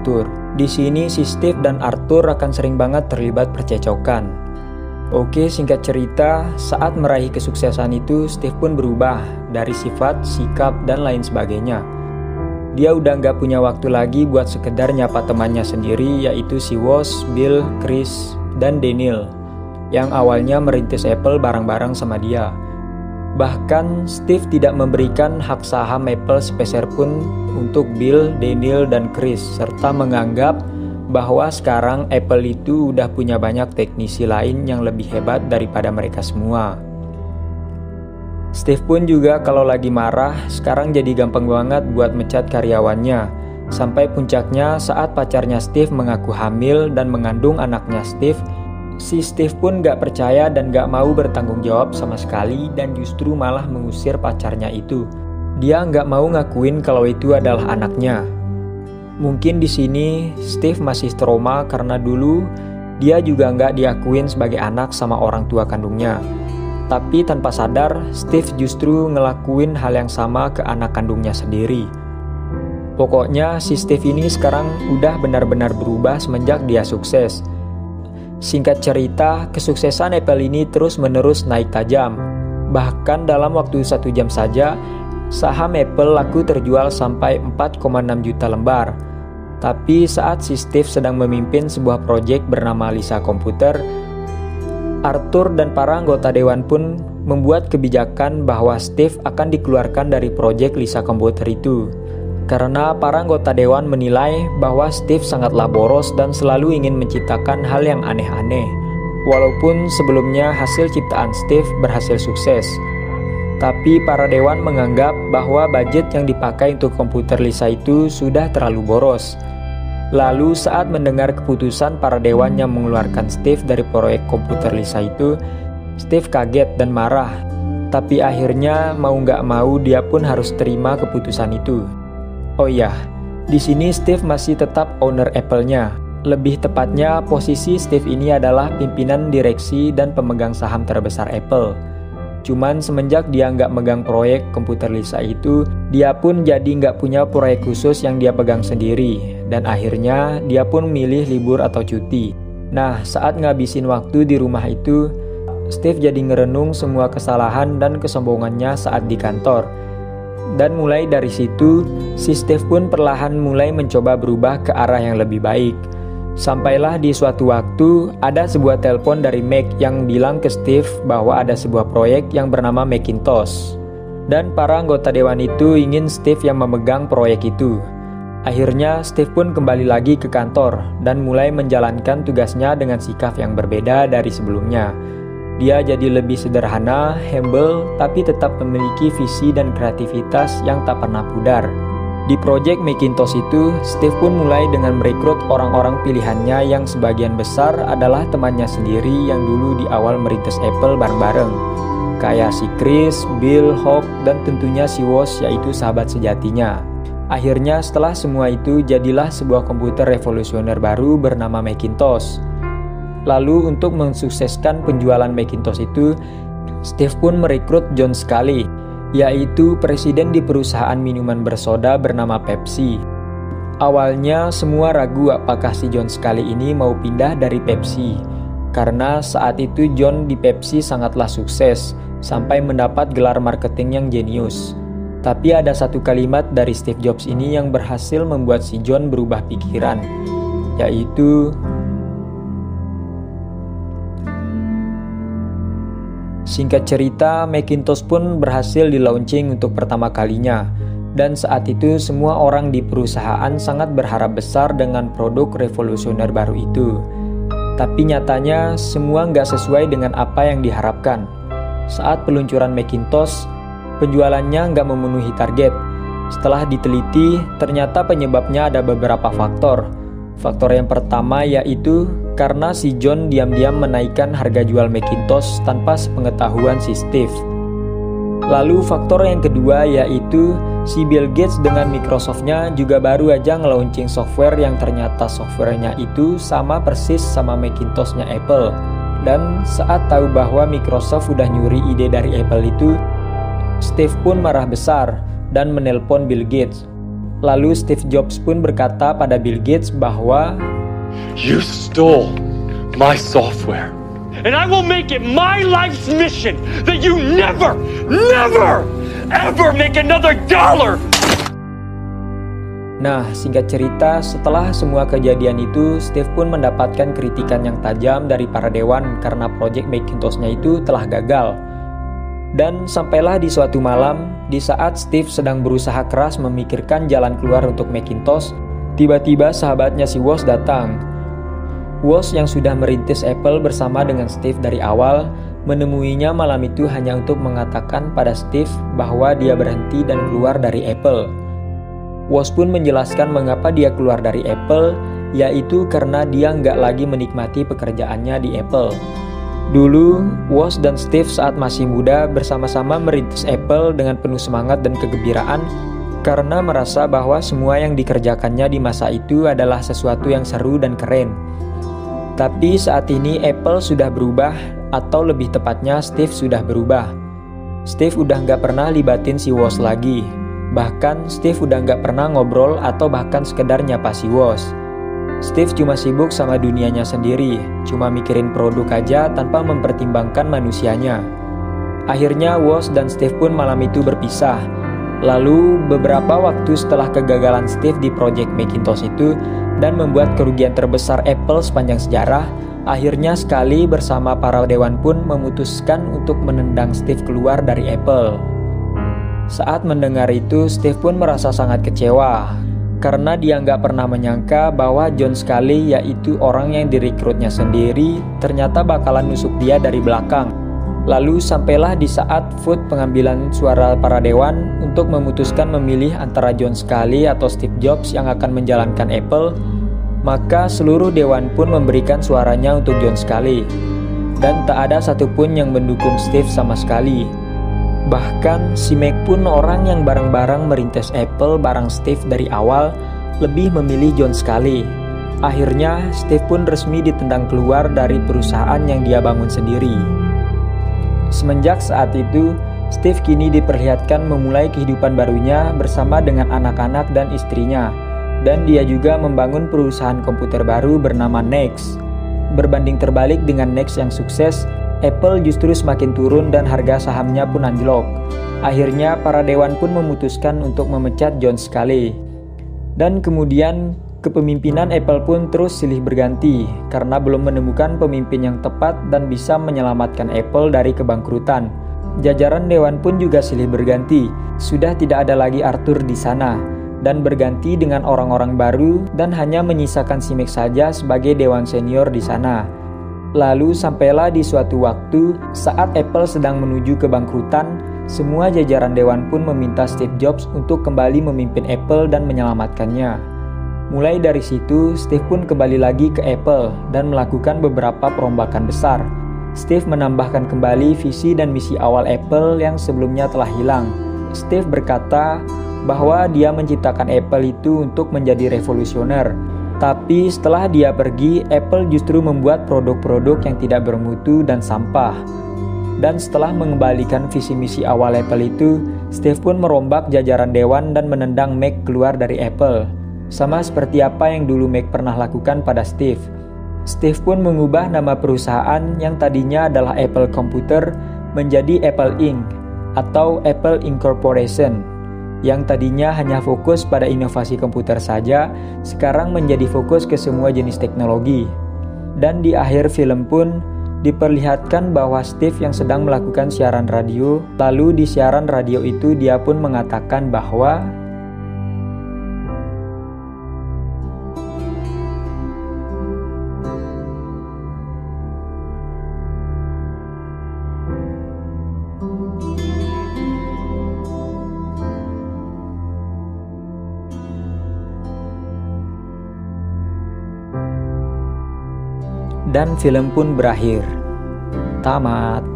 Arthur. Di sini si Steve dan Arthur akan sering banget terlibat percecokan. Oke, singkat cerita, saat meraih kesuksesan itu, Steve pun berubah dari sifat, sikap, dan lain sebagainya. Dia udah nggak punya waktu lagi buat sekedar nyapa temannya sendiri, yaitu si Woz, Bill, Chris, dan Daniel, yang awalnya merintis Apple bareng-bareng sama dia. Bahkan Steve tidak memberikan hak saham Apple sepeser pun untuk Bill, Daniel, dan Chris, serta menganggap bahwa sekarang Apple itu udah punya banyak teknisi lain yang lebih hebat daripada mereka semua. Steve pun juga kalau lagi marah, sekarang jadi gampang banget buat mecat karyawannya. Sampai puncaknya saat pacarnya Steve mengaku hamil dan mengandung anaknya Steve, si Steve pun gak percaya dan gak mau bertanggung jawab sama sekali dan justru malah mengusir pacarnya itu. Dia gak mau ngakuin kalau itu adalah anaknya. Mungkin di sini Steve masih trauma karena dulu dia juga gak diakuin sebagai anak sama orang tua kandungnya. Tapi tanpa sadar, Steve justru ngelakuin hal yang sama ke anak kandungnya sendiri. Pokoknya si Steve ini sekarang udah benar-benar berubah semenjak dia sukses. Singkat cerita, kesuksesan Apple ini terus-menerus naik tajam. Bahkan dalam waktu 1 jam saja, saham Apple laku terjual sampai 4,6 juta lembar. Tapi saat si Steve sedang memimpin sebuah proyek bernama Lisa Computer, Arthur dan para anggota dewan pun membuat kebijakan bahwa Steve akan dikeluarkan dari proyek Lisa Computer itu. Karena para anggota dewan menilai bahwa Steve sangatlah boros dan selalu ingin menciptakan hal yang aneh-aneh. Walaupun sebelumnya hasil ciptaan Steve berhasil sukses. Tapi para dewan menganggap bahwa budget yang dipakai untuk komputer Lisa itu sudah terlalu boros. Lalu saat mendengar keputusan para dewan yang mengeluarkan Steve dari proyek komputer Lisa itu, Steve kaget dan marah. Tapi akhirnya mau nggak mau dia pun harus terima keputusan itu. Oh iya, di sini Steve masih tetap owner Apple-nya. Lebih tepatnya, posisi Steve ini adalah pimpinan direksi dan pemegang saham terbesar Apple. Cuman semenjak dia nggak megang proyek komputer Lisa itu, dia pun jadi nggak punya proyek khusus yang dia pegang sendiri. Dan akhirnya, dia pun milih libur atau cuti. Nah, saat ngabisin waktu di rumah itu, Steve jadi ngerenung semua kesalahan dan kesombongannya saat di kantor. Dan mulai dari situ, si Steve pun perlahan mulai mencoba berubah ke arah yang lebih baik. Sampailah di suatu waktu, ada sebuah telepon dari Mac yang bilang ke Steve bahwa ada sebuah proyek yang bernama Macintosh. Dan para anggota dewan itu ingin Steve yang memegang proyek itu. Akhirnya, Steve pun kembali lagi ke kantor dan mulai menjalankan tugasnya dengan sikap yang berbeda dari sebelumnya. Dia jadi lebih sederhana, humble, tapi tetap memiliki visi dan kreativitas yang tak pernah pudar. Di proyek Macintosh itu, Steve pun mulai dengan merekrut orang-orang pilihannya yang sebagian besar adalah temannya sendiri yang dulu di awal merintis Apple bareng-bareng. Kayak si Chris, Bill, Hawk, dan tentunya si Woz yaitu sahabat sejatinya. Akhirnya setelah semua itu jadilah sebuah komputer revolusioner baru bernama Macintosh. Lalu untuk mensukseskan penjualan Macintosh itu, Steve pun merekrut John Sculley, yaitu presiden di perusahaan minuman bersoda bernama Pepsi. Awalnya semua ragu apakah si John Sculley ini mau pindah dari Pepsi, karena saat itu John di Pepsi sangatlah sukses, sampai mendapat gelar marketing yang jenius. Tapi ada satu kalimat dari Steve Jobs ini yang berhasil membuat si John berubah pikiran, yaitu singkat cerita, Macintosh pun berhasil di-launching untuk pertama kalinya. Dan saat itu semua orang di perusahaan sangat berharap besar dengan produk revolusioner baru itu. Tapi nyatanya semua nggak sesuai dengan apa yang diharapkan. Saat peluncuran Macintosh, penjualannya nggak memenuhi target. Setelah diteliti, ternyata penyebabnya ada beberapa faktor. Faktor yang pertama yaitu karena si John diam-diam menaikkan harga jual Macintosh tanpa sepengetahuan si Steve. Lalu faktor yang kedua yaitu si Bill Gates dengan Microsoft-nya juga baru aja nge-launching software yang ternyata softwarenya itu sama persis sama Macintosh-nya Apple. Dan saat tahu bahwa Microsoft udah nyuri ide dari Apple itu, Steve pun marah besar dan menelpon Bill Gates. Lalu Steve Jobs pun berkata pada Bill Gates bahwa "You stole my software, and I will make it my life's mission that you never, ever make another dollar." Nah, singkat cerita, setelah semua kejadian itu, Steve pun mendapatkan kritikan yang tajam dari para dewan karena proyek Macintosh-nya itu telah gagal. Dan sampailah di suatu malam, di saat Steve sedang berusaha keras memikirkan jalan keluar untuk Macintosh, tiba-tiba sahabatnya si Woz datang. Woz yang sudah merintis Apple bersama dengan Steve dari awal, menemuinya malam itu hanya untuk mengatakan pada Steve bahwa dia berhenti dan keluar dari Apple. Woz pun menjelaskan mengapa dia keluar dari Apple, yaitu karena dia nggak lagi menikmati pekerjaannya di Apple. Dulu, Woz dan Steve saat masih muda bersama-sama merintis Apple dengan penuh semangat dan kegembiraan karena merasa bahwa semua yang dikerjakannya di masa itu adalah sesuatu yang seru dan keren. Tapi saat ini Apple sudah berubah, atau lebih tepatnya Steve sudah berubah. Steve udah nggak pernah libatin si Woz lagi. Bahkan Steve udah nggak pernah ngobrol atau bahkan sekedar nyapa si Woz. Steve cuma sibuk sama dunianya sendiri, cuma mikirin produk aja tanpa mempertimbangkan manusianya. Akhirnya Woz dan Steve pun malam itu berpisah. Lalu beberapa waktu setelah kegagalan Steve di proyek Macintosh itu dan membuat kerugian terbesar Apple sepanjang sejarah, akhirnya sekali bersama para dewan pun memutuskan untuk menendang Steve keluar dari Apple. Saat mendengar itu, Steve pun merasa sangat kecewa karena dia nggak pernah menyangka bahwa John Sculley, yaitu orang yang direkrutnya sendiri, ternyata bakalan nusuk dia dari belakang. Lalu sampailah di saat vote pengambilan suara para dewan untuk memutuskan memilih antara John Sculley atau Steve Jobs yang akan menjalankan Apple, maka seluruh dewan pun memberikan suaranya untuk John Sculley. Dan tak ada satupun yang mendukung Steve sama sekali. Bahkan si Mac pun, orang yang bareng-bareng merintis Apple bareng Steve dari awal, lebih memilih John Sculley. Akhirnya Steve pun resmi ditendang keluar dari perusahaan yang dia bangun sendiri. Semenjak saat itu, Steve kini diperlihatkan memulai kehidupan barunya bersama dengan anak-anak dan istrinya. Dan dia juga membangun perusahaan komputer baru bernama NeXT. Berbanding terbalik dengan NeXT yang sukses, Apple justru semakin turun dan harga sahamnya pun anjlok. Akhirnya para dewan pun memutuskan untuk memecat John Sculley. Dan kemudian kepemimpinan Apple pun terus silih berganti karena belum menemukan pemimpin yang tepat dan bisa menyelamatkan Apple dari kebangkrutan. Jajaran dewan pun juga silih berganti. Sudah tidak ada lagi Arthur di sana dan berganti dengan orang-orang baru dan hanya menyisakan si Mac saja sebagai dewan senior di sana. Lalu sampailah di suatu waktu saat Apple sedang menuju kebangkrutan, semua jajaran dewan pun meminta Steve Jobs untuk kembali memimpin Apple dan menyelamatkannya. Mulai dari situ, Steve pun kembali lagi ke Apple dan melakukan beberapa perombakan besar. Steve menambahkan kembali visi dan misi awal Apple yang sebelumnya telah hilang. Steve berkata bahwa dia menciptakan Apple itu untuk menjadi revolusioner. Tapi setelah dia pergi, Apple justru membuat produk-produk yang tidak bermutu dan sampah. Dan setelah mengembalikan visi misi awal Apple itu, Steve pun merombak jajaran dewan dan menendang Mac keluar dari Apple. Sama seperti apa yang dulu Mac pernah lakukan pada Steve. Steve pun mengubah nama perusahaan yang tadinya adalah Apple Computer menjadi Apple Inc. atau Apple Incorporation. Yang tadinya hanya fokus pada inovasi komputer saja, sekarang menjadi fokus ke semua jenis teknologi. Dan di akhir film pun diperlihatkan bahwa Steve yang sedang melakukan siaran radio, lalu di siaran radio itu dia pun mengatakan bahwa dan film pun berakhir. Tamat.